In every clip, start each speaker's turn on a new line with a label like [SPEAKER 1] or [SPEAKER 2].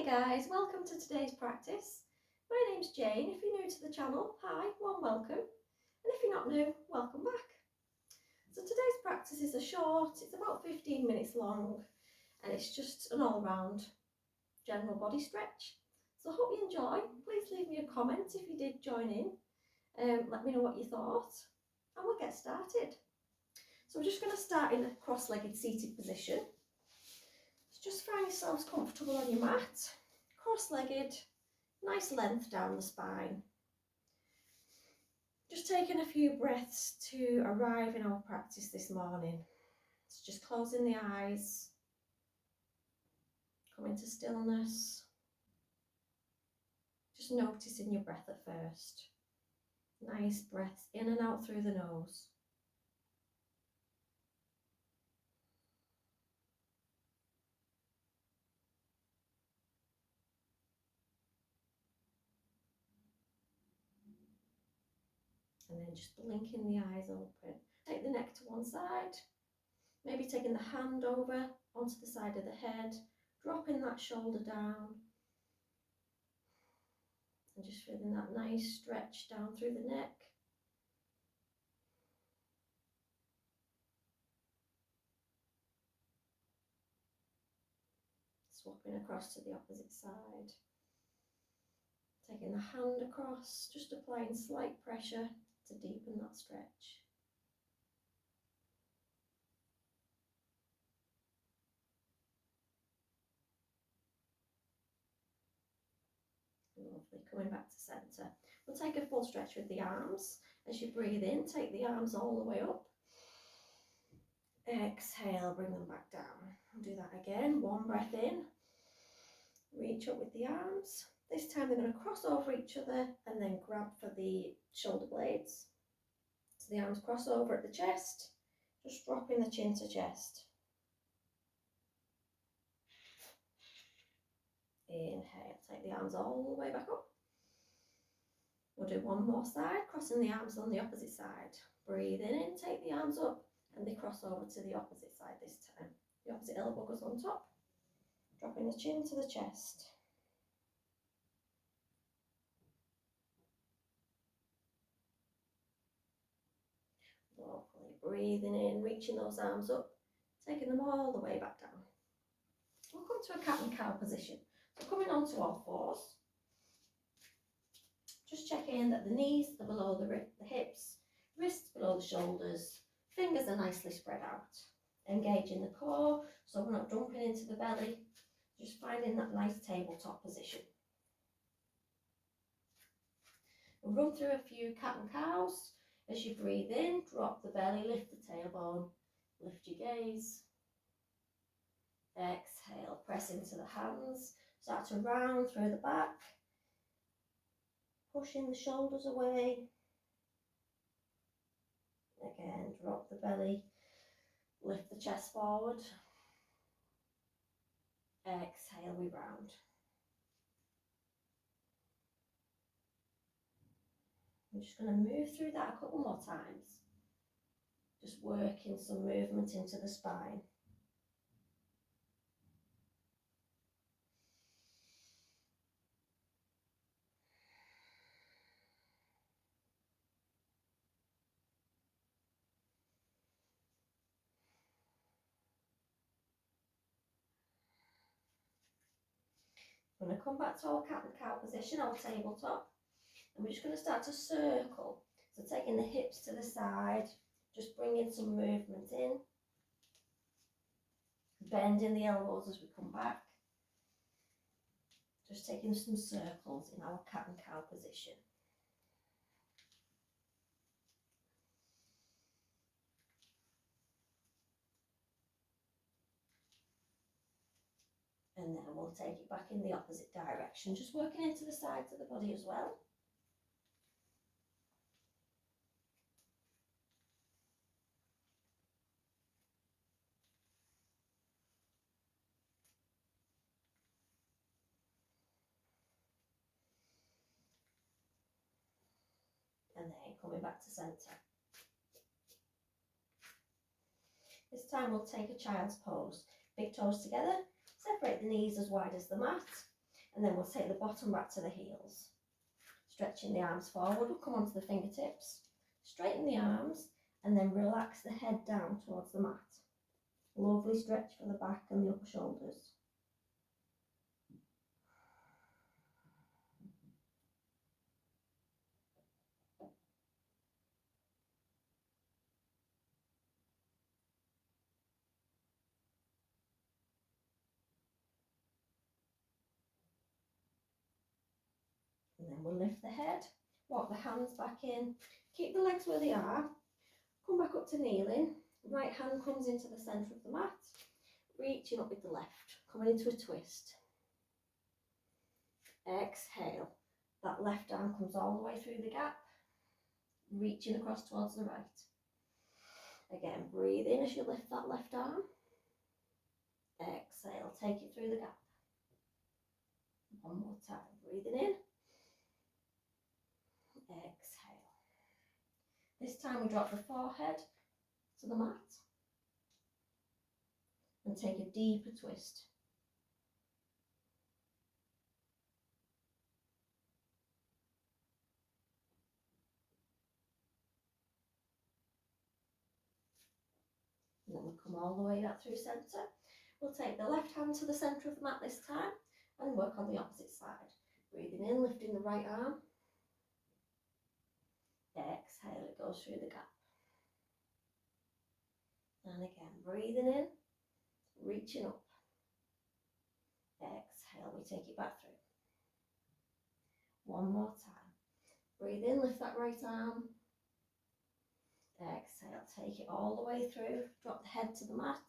[SPEAKER 1] Hey guys, welcome to today's practice. My name's Jane. If you're new to the channel, hi, warm welcome. And if you're not new, welcome back. So today's practice is a short, it's about 15 minutes long, and it's just an all-round general body stretch. So I hope you enjoy. Please leave me a comment if you did join in. Let me know what you thought, and we'll get started. So we're just going to start in a cross-legged seated position. So just find yourselves comfortable on your mat, cross-legged, nice length down the spine. Just taking a few breaths to arrive in our practice this morning. So just closing the eyes, coming to stillness, just noticing your breath at first. Nice breaths in and out through the nose. And then just blinking the eyes open. Take the neck to one side, maybe taking the hand over onto the side of the head, dropping that shoulder down, and just feeling that nice stretch down through the neck. Swapping across to the opposite side. Taking the hand across, just applying slight pressure to deepen that stretch. Lovely, coming back to centre. We'll take a full stretch with the arms. As you breathe in, take the arms all the way up. Exhale, bring them back down. We'll do that again. One breath in. Reach up with the arms. This time they're going to cross over each other and then grab for the shoulder blades. So the arms cross over at the chest, just dropping the chin to chest. Inhale, take the arms all the way back up. We'll do one more side, crossing the arms on the opposite side. Breathing in, take the arms up, and they cross over to the opposite side this time. The opposite elbow goes on top, dropping the chin to the chest. Lovely, breathing in, reaching those arms up, taking them all the way back down. We'll come to a cat and cow position. So coming onto all fours, just checking that the knees are below the hips, wrists below the shoulders, fingers are nicely spread out. Engaging the core, so we're not dumping into the belly, just finding that nice tabletop position. We'll run through a few cat and cows. As you breathe in, drop the belly, lift the tailbone, lift your gaze. Exhale, press into the hands, start to round through the back, pushing the shoulders away. Again, drop the belly, lift the chest forward. Exhale, we round. I'm just going to move through that a couple more times. Just working some movement into the spine. I'm going to come back to our cat and cow position, our tabletop, and we're just going to start to circle. So taking the hips to the side, just bringing some movement in, bending the elbows as we come back, just taking some circles in our cat and cow position. And then we'll take it back in the opposite direction, just working into the sides of the body as well. And then coming back to centre. This time we'll take a child's pose. Big toes together, separate the knees as wide as the mat. And then we'll take the bottom back to the heels. Stretching the arms forward, we'll come onto the fingertips, straighten the arms, and then relax the head down towards the mat. Lovely stretch for the back and the upper shoulders. And then we'll lift the head, walk the hands back in, keep the legs where they are, come back up to kneeling, right hand comes into the centre of the mat, reaching up with the left, coming into a twist. Exhale, that left arm comes all the way through the gap, reaching across towards the right. Again, breathe in as you lift that left arm. Exhale, take it through the gap. One more time, breathing in. Exhale. This time we drop the forehead to the mat and take a deeper twist. And then we'll come all the way back through centre. We'll take the left hand to the centre of the mat this time and work on the opposite side. Breathing in, lifting the right arm. Exhale, it goes through the gap. And again, breathing in, reaching up. Exhale, we take it back through. One more time. Breathe in, lift that right arm. Exhale, take it all the way through. Drop the head to the mat.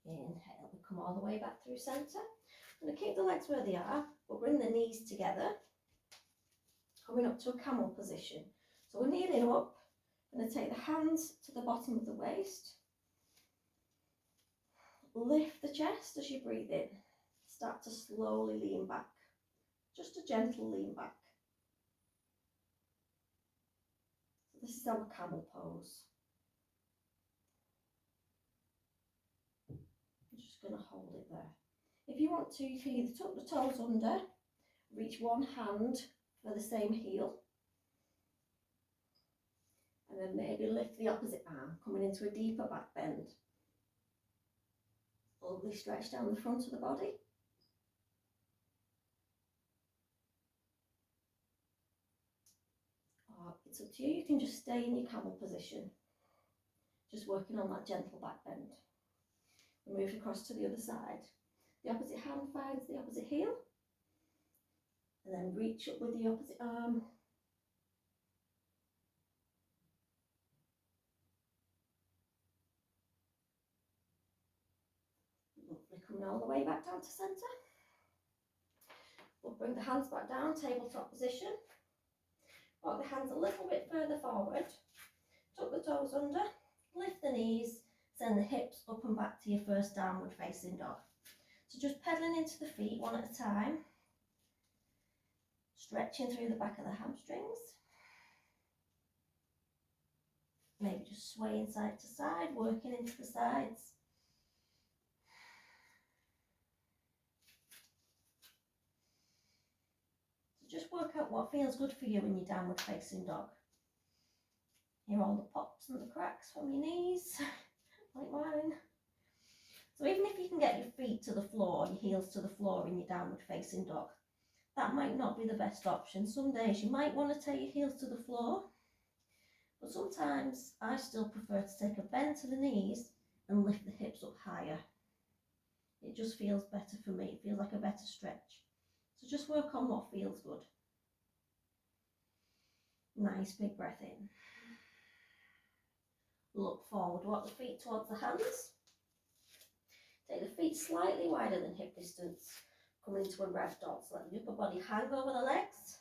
[SPEAKER 1] Inhale, we come all the way back through centre. I'm going to keep the legs where they are, but bring the knees together, coming up to a camel position. So we're kneeling up. I'm going to take the hands to the bottom of the waist. Lift the chest as you breathe in. Start to slowly lean back. Just a gentle lean back. So this is our camel pose. I'm just going to hold it there. If you want to, you can either tuck the toes under, reach one hand for the same heel, and then maybe lift the opposite arm, coming into a deeper back bend. Lovely stretch down the front of the body. Or it's up to you, you can just stay in your camel position, just working on that gentle back bend. We move across to the other side. The opposite hand finds the opposite heel, and then reach up with the opposite arm. Lovely, coming all the way back down to centre. We'll bring the hands back down, tabletop position. Walk the hands a little bit further forward. Tuck the toes under, lift the knees, send the hips up and back to your first downward facing dog. So just pedaling into the feet one at a time. Stretching through the back of the hamstrings. Maybe just swaying side to side, working into the sides. So just work out what feels good for you in your downward facing dog. Hear all the pops and the cracks from your knees, like mine. So even if you can get your feet to the floor, your heels to the floor in your downward facing dog, that might not be the best option. Some days you might want to take your heels to the floor, but sometimes I still prefer to take a bend to the knees and lift the hips up higher. It just feels better for me. It feels like a better stretch. So just work on what feels good. Nice big breath in. Look forward, walk the feet towards the hands. Take the feet slightly wider than hip distance. Come into a red dot, so let the upper body hang over the legs.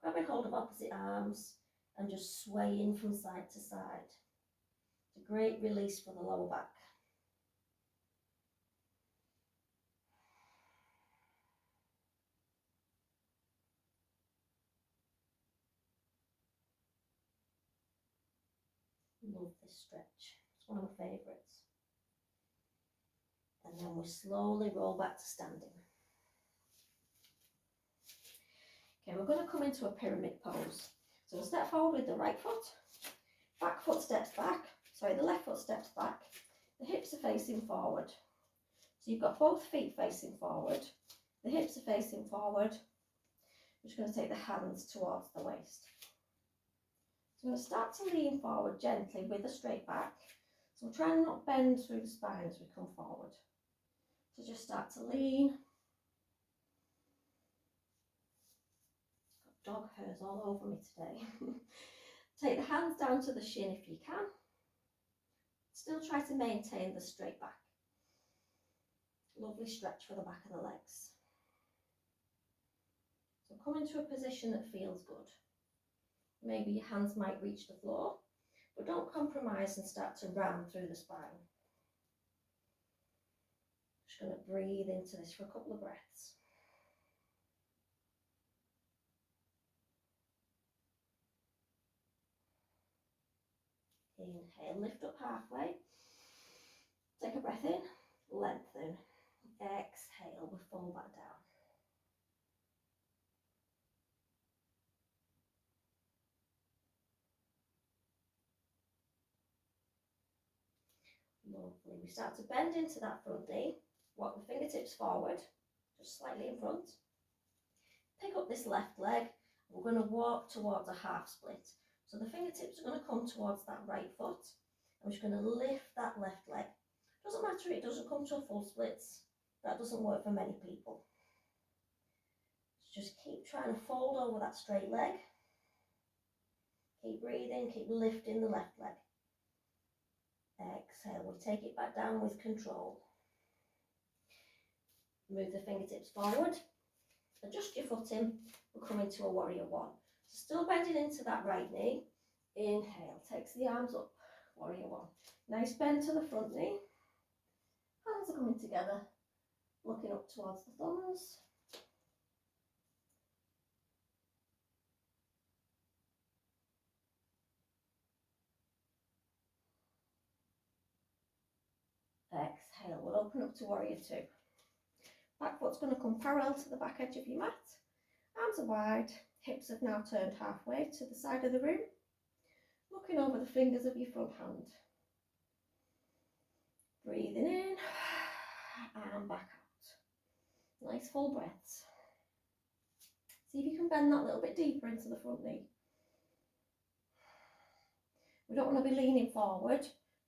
[SPEAKER 1] Grabbing hold of opposite arms and just swaying from side to side. It's a great release for the lower back. Love this stretch. It's one of my favourites. And then we slowly roll back to standing. Okay, we're going to come into a pyramid pose. So we'll step forward with the right foot, back foot steps back, sorry, the left foot steps back, the hips are facing forward. So you've got both feet facing forward, the hips are facing forward. I'm just going to take the hands towards the waist. So I'm going to start to lean forward gently with a straight back. So we'll try and not bend through the spine as we come forward. So just start to lean. Got dog hairs all over me today. Take the hands down to the shin if you can. Still try to maintain the straight back. Lovely stretch for the back of the legs. So come into a position that feels good. Maybe your hands might reach the floor, but don't compromise and start to round through the spine. Just going to breathe into this for a couple of breaths. Inhale, lift up halfway. Take a breath in, lengthen. Exhale, we fall back down. Lovely. We start to bend into that front knee. Walk the fingertips forward, just slightly in front. Pick up this left leg. We're going to walk towards a half split. So the fingertips are going to come towards that right foot. I'm just going to lift that left leg. Doesn't matter if it doesn't come to a full split. That doesn't work for many people. So just keep trying to fold over that straight leg. Keep breathing, keep lifting the left leg. Exhale, we take it back down with control. Move the fingertips forward. Adjust your footing. We'll come into a warrior one. So still bending into that right knee. Inhale, takes the arms up. Warrior one. Nice bend to the front knee. Hands are coming together. Looking up towards the thumbs. Exhale, we'll open up to warrior two. Back foot's going to come parallel to the back edge of your mat. Arms are wide, hips have now turned halfway to the side of the room. Looking over the fingers of your front hand. Breathing in and back out. Nice full breaths. See if you can bend that little bit deeper into the front knee. We don't want to be leaning forward.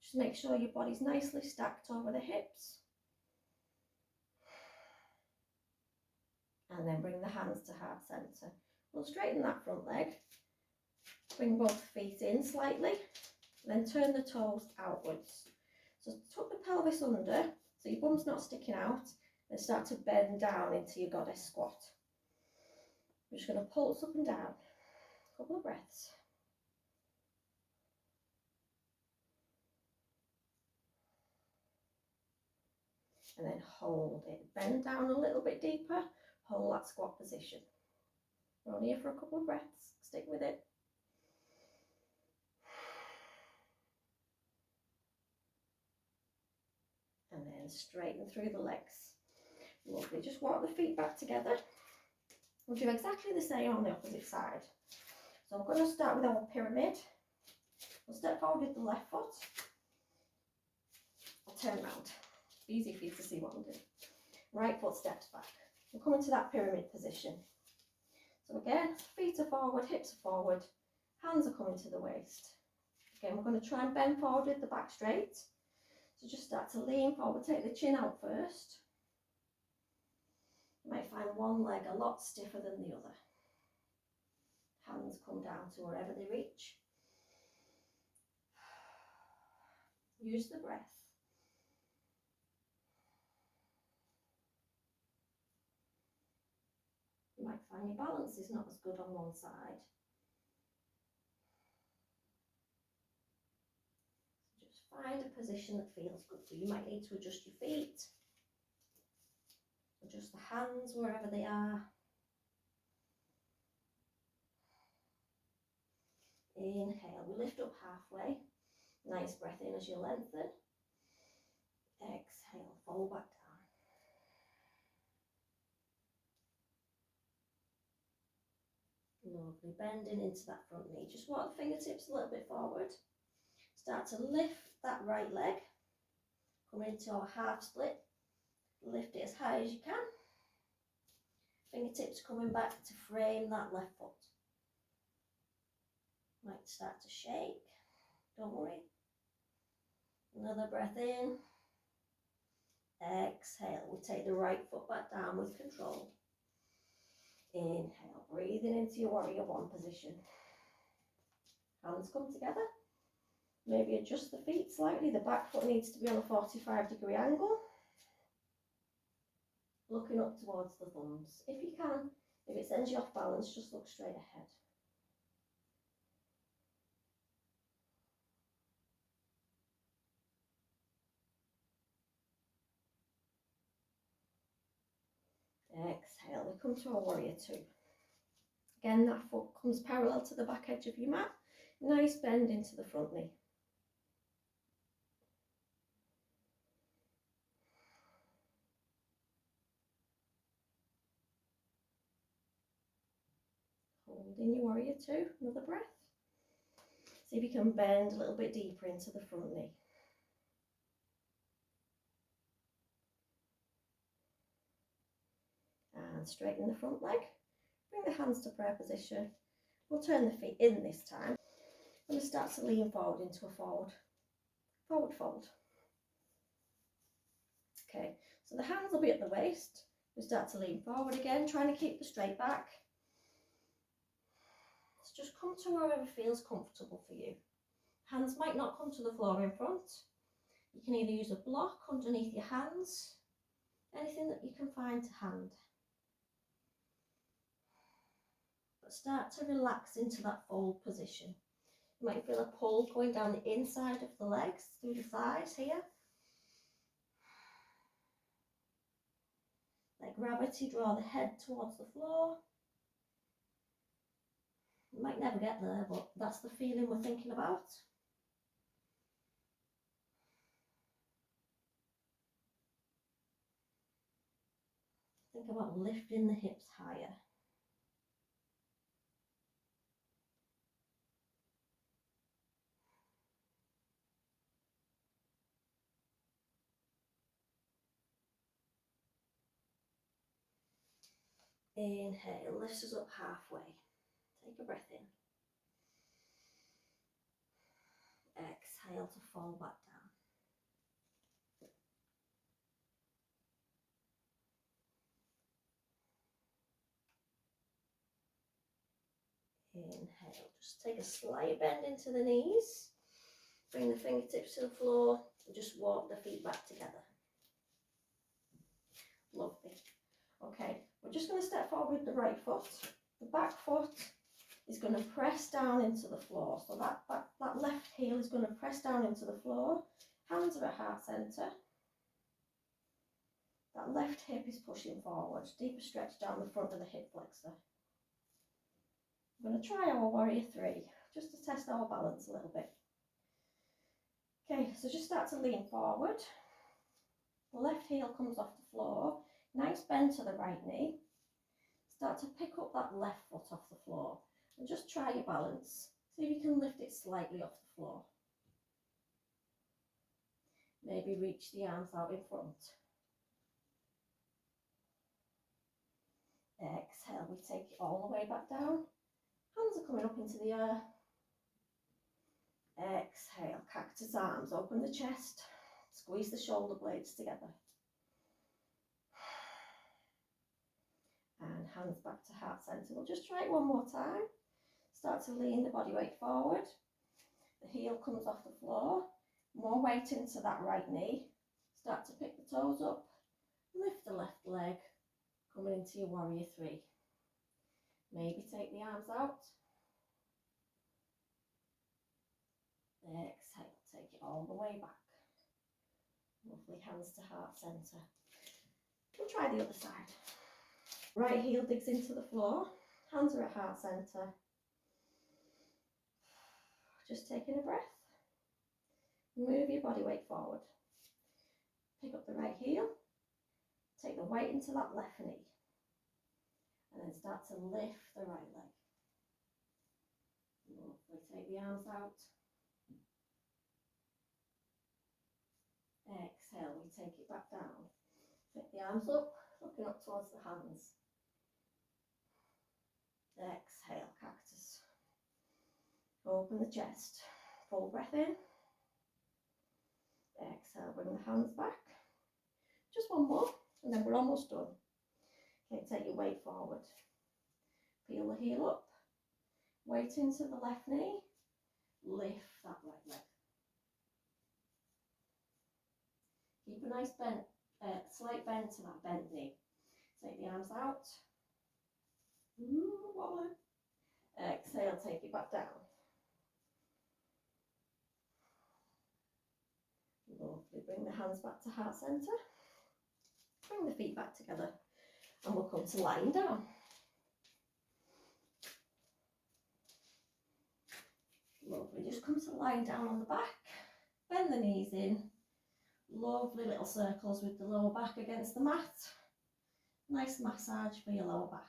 [SPEAKER 1] Just make sure your body's nicely stacked over the hips. And then bring the hands to heart centre. We'll straighten that front leg. Bring both feet in slightly. Then turn the toes outwards. So tuck the pelvis under so your bum's not sticking out. Then start to bend down into your goddess squat. We're just going to pulse up and down. A couple of breaths. And then hold it. Bend down a little bit deeper. Hold that squat position. We're on here for a couple of breaths. Stick with it. And then straighten through the legs. Lovely. Just walk the feet back together. We'll do exactly the same on the opposite side. So I'm going to start with our pyramid. We'll step forward with the left foot. I'll turn around. Easy for you to see what I'm doing. Right foot steps back. We'll come into that pyramid position. So again, feet are forward, hips are forward, hands are coming to the waist. Again, we're going to try and bend forward with the back straight. So just start to lean forward, take the chin out first. You might find one leg a lot stiffer than the other. Hands come down to wherever they reach. Use the breath. You might find your balance is not as good on one side. So just find a position that feels good for you. You might need to adjust your feet, adjust the hands wherever they are. Inhale, we lift up halfway. Nice breath in as you lengthen. Exhale, fall back down. Lovely, bending into that front knee. Just walk the fingertips a little bit forward. Start to lift that right leg. Come into our half split. Lift it as high as you can. Fingertips coming back to frame that left foot. Might start to shake. Don't worry. Another breath in. Exhale. We take the right foot back down with control. Inhale. Breathing into your warrior one position. Hands come together. Maybe adjust the feet slightly. The back foot needs to be on a 45-degree angle. Looking up towards the thumbs. If you can, if it sends you off balance, just look straight ahead. Exhale, we come to our warrior two. Again, that foot comes parallel to the back edge of your mat. Nice bend into the front knee. Holding your warrior two, another breath. See if you can bend a little bit deeper into the front knee. And straighten the front leg. Bring the hands to prayer position. We'll turn the feet in this time. And we start to lean forward into a forward fold. Okay, so the hands will be at the waist. We start to lean forward again, trying to keep the straight back. So just come to wherever feels comfortable for you. Hands might not come to the floor in front. You can either use a block underneath your hands, anything that you can find to hand. But start to relax into that fold position. You might feel a pull going down the inside of the legs, through the thighs here. Let gravity draw the head towards the floor. You might never get there, but that's the feeling we're thinking about. Think about lifting the hips higher. Inhale, lifts us up halfway. Take a breath in. Exhale to fall back down. Inhale, just take a slight bend into the knees. Bring the fingertips to the floor and just walk the feet back together. Lovely. Okay, we're just going to step forward with the right foot. The back foot is going to press down into the floor. So that left heel is going to press down into the floor. Hands are at heart centre. That left hip is pushing forward. Deeper stretch down the front of the hip flexor. We're going to try our warrior three, just to test our balance a little bit. Okay, so just start to lean forward. The left heel comes off the floor. Nice bend to the right knee. Start to pick up that left foot off the floor and just try your balance. See if you can lift it slightly off the floor. Maybe reach the arms out in front. Exhale, we take it all the way back down. Hands are coming up into the air. Exhale, cactus arms, open the chest. Squeeze the shoulder blades together. And hands back to heart centre. We'll just try it one more time. Start to lean the body weight forward. The heel comes off the floor. More weight into that right knee. Start to pick the toes up. Lift the left leg. Coming into your warrior three. Maybe take the arms out. Exhale, take it all the way back. Lovely, hands to heart centre. We'll try the other side. Right heel digs into the floor. Hands are at heart centre. Just taking a breath. Move your body weight forward. Pick up the right heel, take the weight into that left knee, and then start to lift the right leg. Lovely, take the arms out. Exhale, we take it back down. Take the arms up, looking up towards the hands. Exhale, cactus. Open the chest. Full breath in. Exhale, bring the hands back. Just one more, and then we're almost done. Okay, take your weight forward. Peel the heel up. Weight into the left knee. Lift that right leg. Keep a nice bend, slight bend to that bent knee. Take the arms out. Wobbly. Exhale, take it back down. Lovely. Bring the hands back to heart centre. Bring the feet back together, and we'll come to lying down. Lovely. Just come to lying down on the back. Bend the knees in. Lovely little circles with the lower back against the mat. Nice massage for your lower back.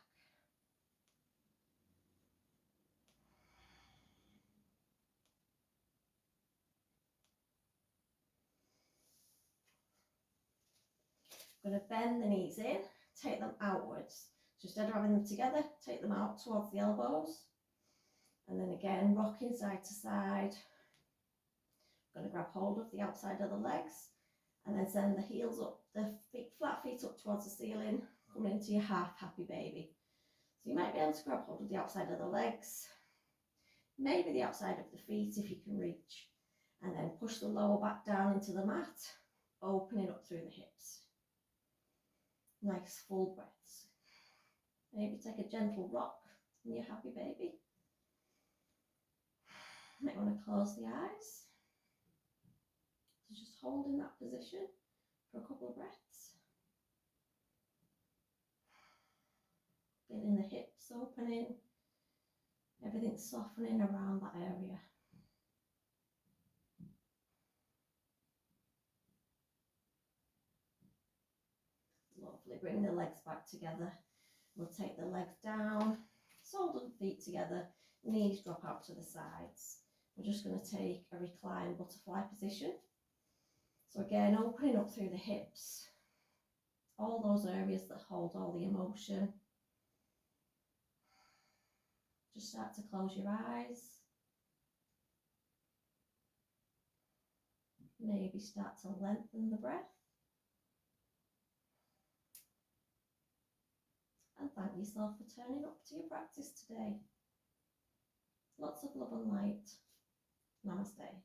[SPEAKER 1] I'm going to bend the knees in, take them outwards. So instead of having them together, take them out towards the elbows. And then again, rocking side to side. I'm going to grab hold of the outside of the legs and then send the heels up, the feet, flat feet up towards the ceiling, coming into your half happy baby. So you might be able to grab hold of the outside of the legs, maybe the outside of the feet if you can reach, and then push the lower back down into the mat, opening up through the hips. Nice full breaths. Maybe take a gentle rock in your happy baby. You might want to close the eyes. So just hold in that position for a couple of breaths. Feeling the hips opening, everything softening around that area. Lovely, bring the legs back together. We'll take the legs down, soles and feet together, knees drop out to the sides. We're just going to take a recline butterfly position. So again, opening up through the hips, all those areas that hold all the emotion. Just start to close your eyes. Maybe start to lengthen the breath. And thank yourself for turning up to your practice today. Lots of love and light. Namaste.